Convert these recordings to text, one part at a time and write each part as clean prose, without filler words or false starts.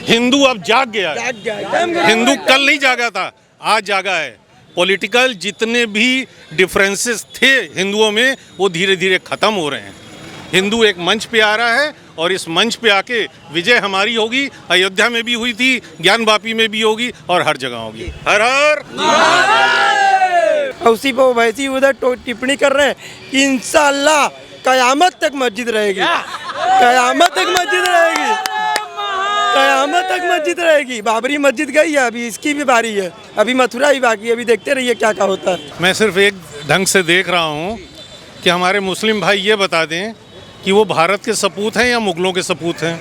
हिंदू अब जाग गया है। हिंदू कल नहीं जागा था, आज जागा है। पॉलिटिकल जितने भी डिफरेंसेस थे हिंदुओं में वो धीरे धीरे खत्म हो रहे हैं। हिंदू एक मंच पे आ रहा है और इस मंच पे आके विजय हमारी होगी। अयोध्या में भी हुई थी, ज्ञानवापी में भी होगी और हर जगह होगी। हर हर उसी पर वैसी उधर टिप्पणी कर रहे हैं कि इंशाअल्लाह कयामत तक मस्जिद रहेगी, कयामत तक मस्जिद रहेगी, कयामत तक मस्जिद रहेगी। बाबरी मस्जिद गई है, अभी इसकी भी बारी है, अभी मथुरा ही बाकी है, अभी देखते रहिए क्या क्या होता है। मैं सिर्फ एक ढंग से देख रहा हूँ कि हमारे मुस्लिम भाई ये बता दें कि वो भारत के सपूत हैं या मुगलों के सपूत हैं।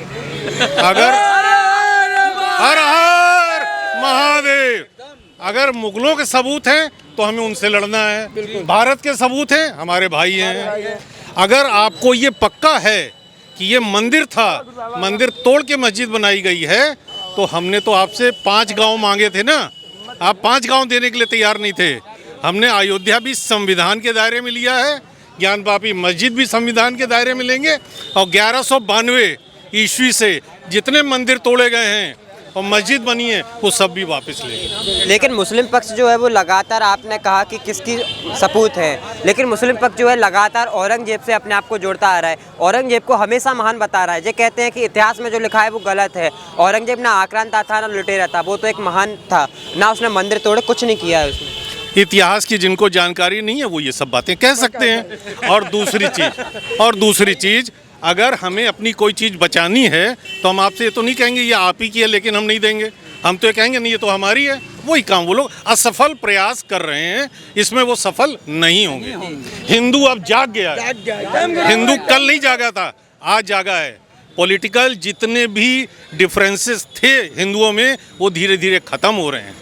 अगर हर हर महादेव, अगर मुगलों के सबूत हैं तो हमें उनसे लड़ना है। भारत के सबूत हैं, हमारे भाई हैं। अगर आपको ये पक्का है कि ये मंदिर था, मंदिर तोड़ के मस्जिद बनाई गई है, तो हमने तो आपसे 5 गांव मांगे थे ना। आप 5 गांव देने के लिए तैयार नहीं थे। हमने अयोध्या भी संविधान के दायरे में लिया है, ज्ञानवापी मस्जिद भी संविधान के दायरे में लेंगे और 1192 ईस्वी से जितने मंदिर तोड़े गए हैं और मस्जिद बनी है वो सब भी वापस लेंगे। लेकिन मुस्लिम पक्ष जो है वो लगातार, आपने कहा कि किसकी सपूत है, लेकिन मुस्लिम पक्ष जो है लगातार औरंगजेब से अपने आप को जोड़ता आ रहा है। औरंगजेब को हमेशा महान बता रहा है। ये कहते हैं कि इतिहास में जो लिखा है वो गलत है। औरंगजेब ना आक्रांता था ना लुटेरा था, वो तो एक महान था, ना उसने मंदिर तोड़े, कुछ नहीं किया है उसने। इतिहास की जिनको जानकारी नहीं है वो ये सब बातें कह सकते हैं। और दूसरी चीज अगर हमें अपनी कोई चीज़ बचानी है तो हम आपसे ये तो नहीं कहेंगे ये आप ही की है लेकिन हम नहीं देंगे। हम तो ये कहेंगे नहीं ये तो हमारी है। वही काम वो लोग असफल प्रयास कर रहे हैं, इसमें वो सफल नहीं होंगे। हिंदू अब जाग गया है। हिंदू कल नहीं जागा था, आज जागा है। पॉलिटिकल जितने भी डिफरेंसेस थे हिंदुओं में वो धीरे धीरे खत्म हो रहे हैं।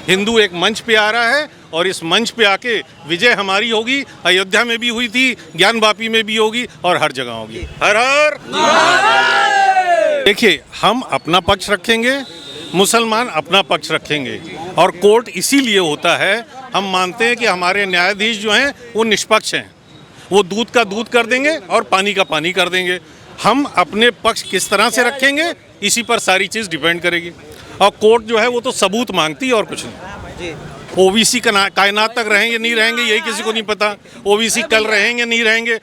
हिंदू एक मंच पे आ रहा है और इस मंच पे आके विजय हमारी होगी। अयोध्या में भी हुई थी, ज्ञानवापी में भी होगी और हर जगह होगी। हर हर देखिए, हम अपना पक्ष रखेंगे, मुसलमान अपना पक्ष रखेंगे और कोर्ट इसीलिए होता है। हम मानते हैं कि हमारे न्यायाधीश जो हैं वो निष्पक्ष हैं। वो दूध का दूध कर देंगे और पानी का पानी कर देंगे। हम अपने पक्ष किस तरह से रखेंगे इसी पर सारी चीज़ डिपेंड करेगी। और कोर्ट जो है वो तो सबूत मांगती है और कुछ नहीं। ओबीसी कायनात तक रहेंगे नहीं रहेंगे यही किसी को नहीं पता। ओबीसी कल रहेंगे नहीं रहेंगे।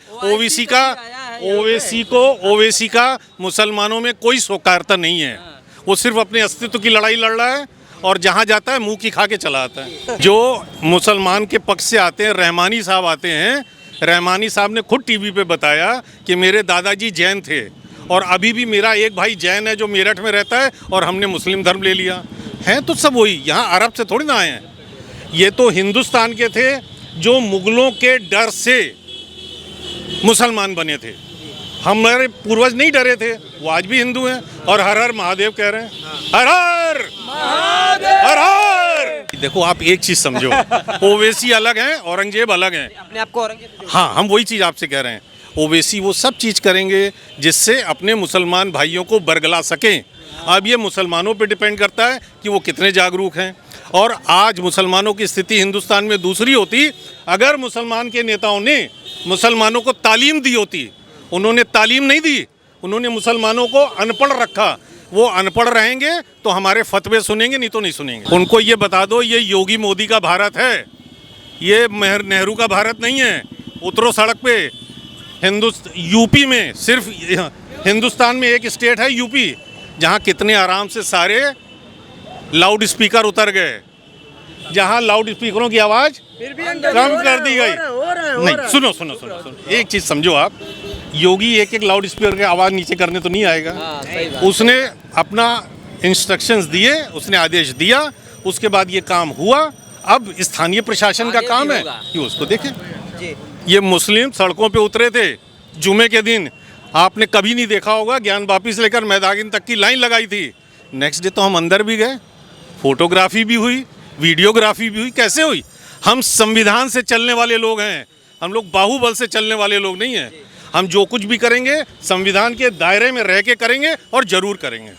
ओवैसी का मुसलमानों में कोई स्वीकारता नहीं है। वो सिर्फ अपने अस्तित्व की लड़ाई लड़ रहा है और जहाँ जाता है मुंह की खा के चला आता है। जो मुसलमान के पक्ष से आते हैं, रहमानी साहब आते हैं। रहमानी साहब ने खुद टीवी पे बताया कि मेरे दादाजी जैन थे और अभी भी मेरा एक भाई जैन है जो मेरठ में रहता है और हमने मुस्लिम धर्म ले लिया है। तो सब वही, यहाँ अरब से थोड़ी ना आए हैं। ये तो हिंदुस्तान के थे जो मुगलों के डर से मुसलमान बने थे। हमारे पूर्वज नहीं डरे थे, वो आज भी हिंदू हैं और हर हर महादेव कह रहे हैं। हर हर हर हर। देखो आप एक चीज समझो, ओवैसी अलग हैं, औरंगजेब अलग हैं। अपने आप को औरंगजेब, हाँ, हम वही चीज आपसे कह रहे हैं। ओवैसी वो सब चीज़ करेंगे जिससे अपने मुसलमान भाइयों को बरगला सकें। अब ये मुसलमानों पे डिपेंड करता है कि वो कितने जागरूक हैं। और आज मुसलमानों की स्थिति हिंदुस्तान में दूसरी होती अगर मुसलमान के नेताओं ने मुसलमानों को तालीम दी होती। उन्होंने तालीम नहीं दी, उन्होंने मुसलमानों को अनपढ़ रखा। वो अनपढ़ रहेंगे तो हमारे फतवे सुनेंगे, नहीं तो नहीं सुनेंगे। उनको ये बता दो ये योगी मोदी का भारत है, ये नेहरू का भारत नहीं है। उतरो सड़क पे। यूपी में सिर्फ हिंदुस्तान में एक स्टेट है यूपी, जहाँ कितने आराम से सारे लाउड स्पीकर उतर गए, जहाँ लाउड स्पीकरों की आवाज़ कम कर दी गई। नहीं, सुनो, एक चीज़ समझो आप। योगी एक लाउड स्पीकर की आवाज़ नीचे करने तो नहीं आएगा। उसने अपना इंस्ट्रक्शंस दिए, उसने आदेश दिया, उसके बाद ये काम हुआ। अब स्थानीय प्रशासन का काम है कि उसको देखें। ये मुस्लिम सड़कों पे उतरे थे जुमे के दिन, आपने कभी नहीं देखा होगा। ज्ञानवापी से लेकर मैदागिन तक की लाइन लगाई थी। नेक्स्ट डे तो हम अंदर भी गए, फोटोग्राफी भी हुई, वीडियोग्राफी भी हुई। कैसे हुई? हम संविधान से चलने वाले लोग हैं, हम लोग बाहुबल से चलने वाले लोग नहीं हैं। हम जो कुछ भी करेंगे संविधान के दायरे में रह के करेंगे और ज़रूर करेंगे।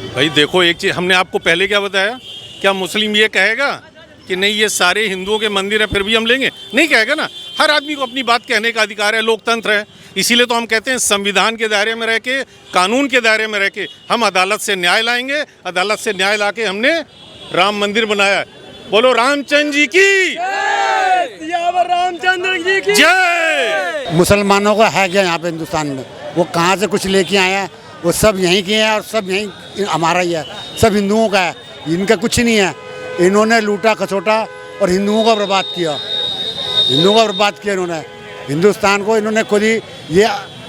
भाई देखो एक चीज़, हमने आपको पहले क्या बताया? क्या मुस्लिम ये कहेगा कि नहीं ये सारे हिंदुओं के मंदिर हैं फिर भी हम लेंगे? नहीं कहेगा ना। हर आदमी को अपनी बात कहने का अधिकार है, लोकतंत्र है। इसीलिए तो हम कहते हैं संविधान के दायरे में रह के, कानून के दायरे में रह के हम अदालत से न्याय लाएंगे। अदालत से न्याय ला के हमने राम मंदिर बनाया है। बोलो रामचंद्र जी की सियावर रामचंद्र जी की जय। मुसलमानों का है क्या यहाँ पे हिंदुस्तान में? वो कहाँ से कुछ लेके आए हैं? वो सब यहीं के हैं और सब यहीं हमारा ही है, सब हिंदुओं का है, इनका कुछ नहीं है। इन्होंने लूटा खसोटा और हिंदुओं का बर्बाद किया, हिंदुओं का बर्बाद किया इन्होंने। हिंदुस्तान को इन्होंने खुद ही, ये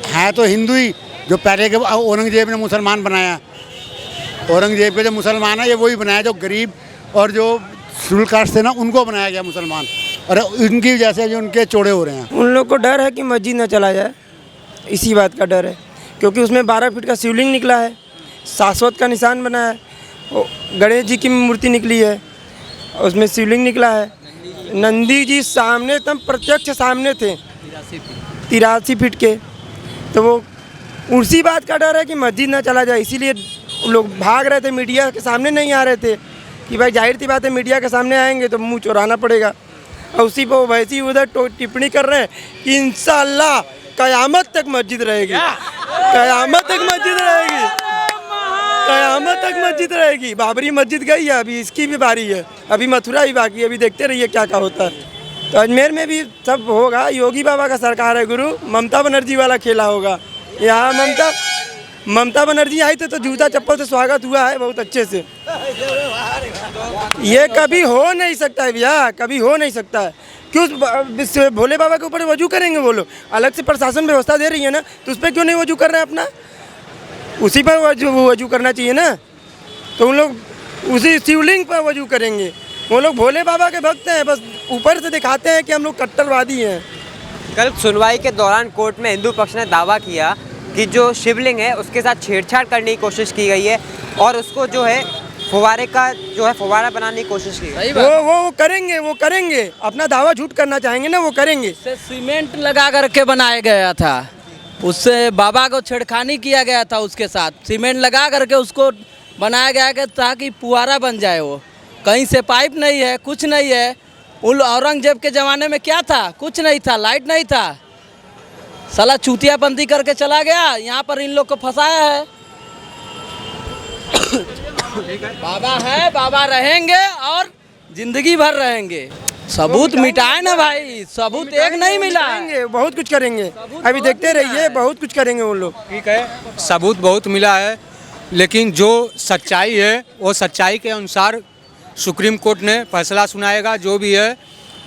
है तो हिंदू ही, जो पहले के औरंगजेब ने मुसलमान बनाया। औरंगजेब के जो मुसलमान है ये वही बनाया, जो गरीब और जो शेड्यूल कास्ट थे ना उनको बनाया गया मुसलमान, और उनकी वजह से जो उनके चोड़े हो रहे हैं। उन लोग को डर है कि मस्जिद न चला जाए, इसी बात का डर है, क्योंकि उसमें 12 फीट का शिवलिंग निकला है, शाश्वत का निशान बना है, गणेश जी की मूर्ति निकली है, उसमें शिवलिंग निकला है, नंदी जी सामने एकदम प्रत्यक्ष सामने थे 83 फीट के। तो वो उसी बात का डर है कि मस्जिद ना चला जाए, इसीलिए लोग भाग रहे थे, मीडिया के सामने नहीं आ रहे थे कि भाई जाहिर सी बात है मीडिया के सामने आएंगे तो मुंह चुराना पड़ेगा। और उसी पर वैसी उधर टिप्पणी कर रहे हैं कि इंशाअल्लाह क़यामत तक मस्जिद रहेगी, क़यामत तक मस्जिद रहेगी, क़यामत तक मस्जिद रहेगी। बाबरी मस्जिद गई है, अभी इसकी भी बारी है, अभी मथुरा ही बाकी है, अभी देखते रहिए क्या क्या होता है। तो अजमेर में भी सब होगा, योगी बाबा का सरकार है गुरु, ममता बनर्जी वाला खेला होगा। यहाँ ममता बनर्जी आई थे तो जूता चप्पल से स्वागत हुआ है बहुत अच्छे से। ये कभी हो नहीं सकता है भैया, कभी हो नहीं सकता है। क्यों भोले बाबा के ऊपर वजू करेंगे वो लोग? अलग से प्रशासन व्यवस्था दे रही है ना, तो उस पर क्यों नहीं वजू कर रहे हैं अपना? उसी पर वजू करना चाहिए ना। तो उन लोग उसी शिवलिंग पर वजू करेंगे। वो लोग भोले बाबा के भक्त हैं, बस ऊपर से दिखाते हैं कि हम लोग कट्टरवादी हैं। कल सुनवाई के दौरान कोर्ट में हिंदू पक्ष ने दावा किया कि जो शिवलिंग है उसके साथ छेड़छाड़ करने की कोशिश की गई है और उसको जो है फुवारा बनाने की कोशिश की गई। वो करेंगे अपना दावा झूठ करना चाहेंगे ना, वो करेंगे। सीमेंट लगा करके बनाया गया था, उससे बाबा को छेड़खानी किया गया था, उसके साथ सीमेंट लगा करके उसको बनाया गया कि ताकि फुवारा बन जाए। वो कहीं से पाइप नहीं है, कुछ नहीं है। उन औरंगजेब के ज़माने में क्या था? कुछ नहीं था, लाइट नहीं था, साला चूतियाबंदी करके चला गया, यहाँ पर इन लोग को फंसाया है। बाबा है, बाबा रहेंगे और जिंदगी भर रहेंगे। सबूत मिटाए ना भाई, सबूत एक नहीं मिला है। बहुत कुछ करेंगे, अभी देखते रहिए, बहुत कुछ करेंगे वो लोग। ठीक है, सबूत बहुत मिला है, लेकिन जो सच्चाई है वो सच्चाई के अनुसार सुप्रीम कोर्ट ने फैसला सुनाएगा। जो भी है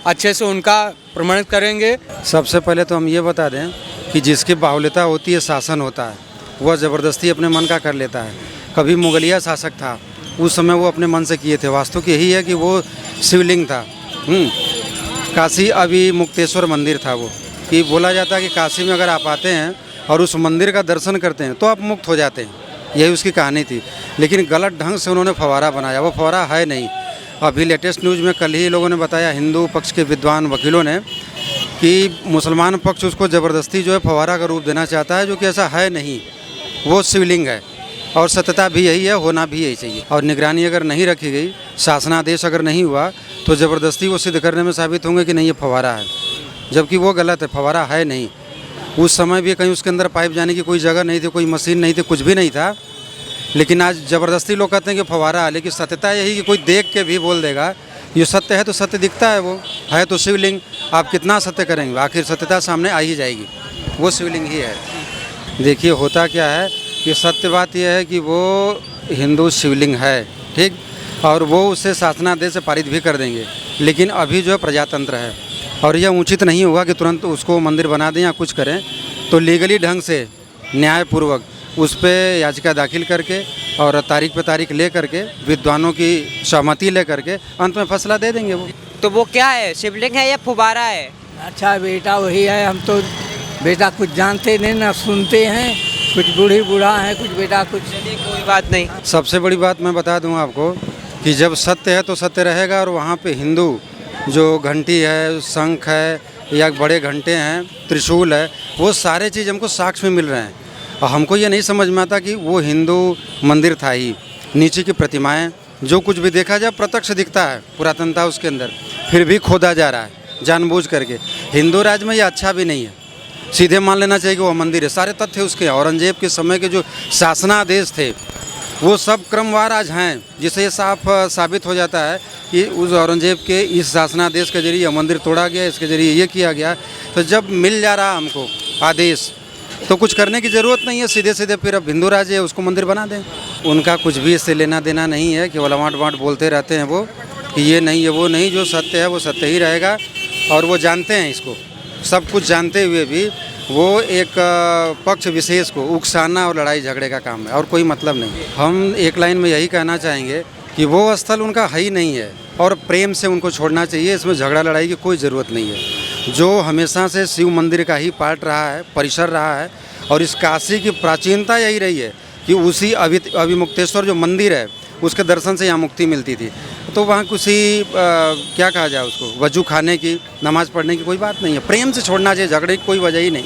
अच्छे से उनका प्रमाणित करेंगे। सबसे पहले तो हम ये बता दें कि जिसकी बाहुल्यता होती है, शासन होता है, वह ज़बरदस्ती अपने मन का कर लेता है। कभी मुगलिया शासक था, उस समय वो अपने मन से किए थे। वास्तविक यही है कि वो शिवलिंग था। काशी अभी मुक्तेश्वर मंदिर था वो, कि बोला जाता है कि काशी में अगर आप आते हैं और उस मंदिर का दर्शन करते हैं तो आप मुक्त हो जाते हैं, यही उसकी कहानी थी। लेकिन गलत ढंग से उन्होंने फव्वारा बनाया, वो फव्वारा है नहीं। अभी लेटेस्ट न्यूज़ में कल ही लोगों ने बताया, हिंदू पक्ष के विद्वान वकीलों ने, कि मुसलमान पक्ष उसको ज़बरदस्ती जो है फव्वारा का रूप देना चाहता है, जो कि ऐसा है नहीं, वो शिवलिंग है। और सत्यता भी यही है, होना भी यही चाहिए। और निगरानी अगर नहीं रखी गई, शासनादेश अगर नहीं हुआ, तो ज़बरदस्ती वो सिद्ध करने में साबित होंगे कि नहीं ये फव्वारा है, जबकि वो गलत है, फव्वारा है नहीं। उस समय भी कहीं उसके अंदर पाइप जाने की कोई जगह नहीं थी, कोई मशीन नहीं थी, कुछ भी नहीं था। लेकिन आज ज़बरदस्ती लोग कहते हैं कि फव्वारा है, लेकिन सत्यता यही कि कोई देख के भी बोल देगा ये सत्य है, तो सत्य दिखता है, वो है तो शिवलिंग। आप कितना सत्य करेंगे, आखिर सत्यता सामने आ ही जाएगी, वो शिवलिंग ही है। देखिए होता क्या है कि सत्य बात यह है कि वो हिंदू शिवलिंग है, ठीक, और वो उससे शासनादेश से पारित भी कर देंगे। लेकिन अभी जो है प्रजातंत्र है, और यह उचित नहीं होगा कि तुरंत उसको मंदिर बना दें या कुछ करें। तो लीगली ढंग से न्यायपूर्वक उस पर याचिका दाखिल करके और तारीख पे तारीख ले करके विद्वानों की सहमति ले करके अंत में फैसला दे देंगे वो। तो वो क्या है, शिवलिंग है या फुवारा है? अच्छा बेटा वही है, हम तो बेटा कुछ जानते नहीं ना, सुनते हैं, कुछ बूढ़ी बूढ़ा है, कुछ बेटा कुछ। कोई बात नहीं। सबसे बड़ी बात मैं बता दूं आपको कि जब सत्य है तो सत्य रहेगा। और वहाँ पे हिंदू जो घंटी है, शंख है या बड़े घंटे हैं, त्रिशूल है, वो सारे चीज़ हमको साक्ष्य में मिल रहे हैं। और हमको ये नहीं समझ में आता कि वो हिंदू मंदिर था ही, नीचे की प्रतिमाएं, जो कुछ भी देखा जाए प्रत्यक्ष दिखता है, पुरातनता उसके अंदर, फिर भी खोदा जा रहा है जानबूझ करके। हिंदू राज में ये अच्छा भी नहीं है। सीधे मान लेना चाहिए कि वह मंदिर है। सारे तथ्य उसके औरंगजेब के समय के जो शासनादेश थे वो सब क्रमवार आज हैं, जिससे ये साफ साबित हो जाता है कि उस औरंगजेब के इस शासनादेश के जरिए मंदिर तोड़ा गया, इसके जरिए ये किया गया। तो जब मिल जा रहा हमको आदेश तो कुछ करने की ज़रूरत नहीं है, सीधे सीधे फिर अब हिंदू राज्य है उसको मंदिर बना दें। उनका कुछ भी इससे लेना देना नहीं है, केवल वाँट वाँट बोलते रहते हैं वो कि ये नहीं है वो नहीं, जो सत्य है वो सत्य ही रहेगा। और वो जानते हैं इसको, सब कुछ जानते हुए भी वो एक पक्ष विशेष को उकसाना और लड़ाई झगड़े का काम है और कोई मतलब नहीं। हम एक लाइन में यही कहना चाहेंगे कि वो स्थल उनका है ही नहीं है और प्रेम से उनको छोड़ना चाहिए, इसमें झगड़ा लड़ाई की कोई ज़रूरत नहीं है। जो हमेशा से शिव मंदिर का ही पार्ट रहा है, परिसर रहा है, और इस काशी की प्राचीनता यही रही है कि उसी अभिमुक्तेश्वर जो मंदिर है उसके दर्शन से यहाँ मुक्ति मिलती थी। तो वहाँ किसी क्या कहा जाए उसको, वजू खाने की, नमाज़ पढ़ने की कोई बात नहीं है। प्रेम से छोड़ना चाहिए, झगड़े की कोई वजह ही नहीं।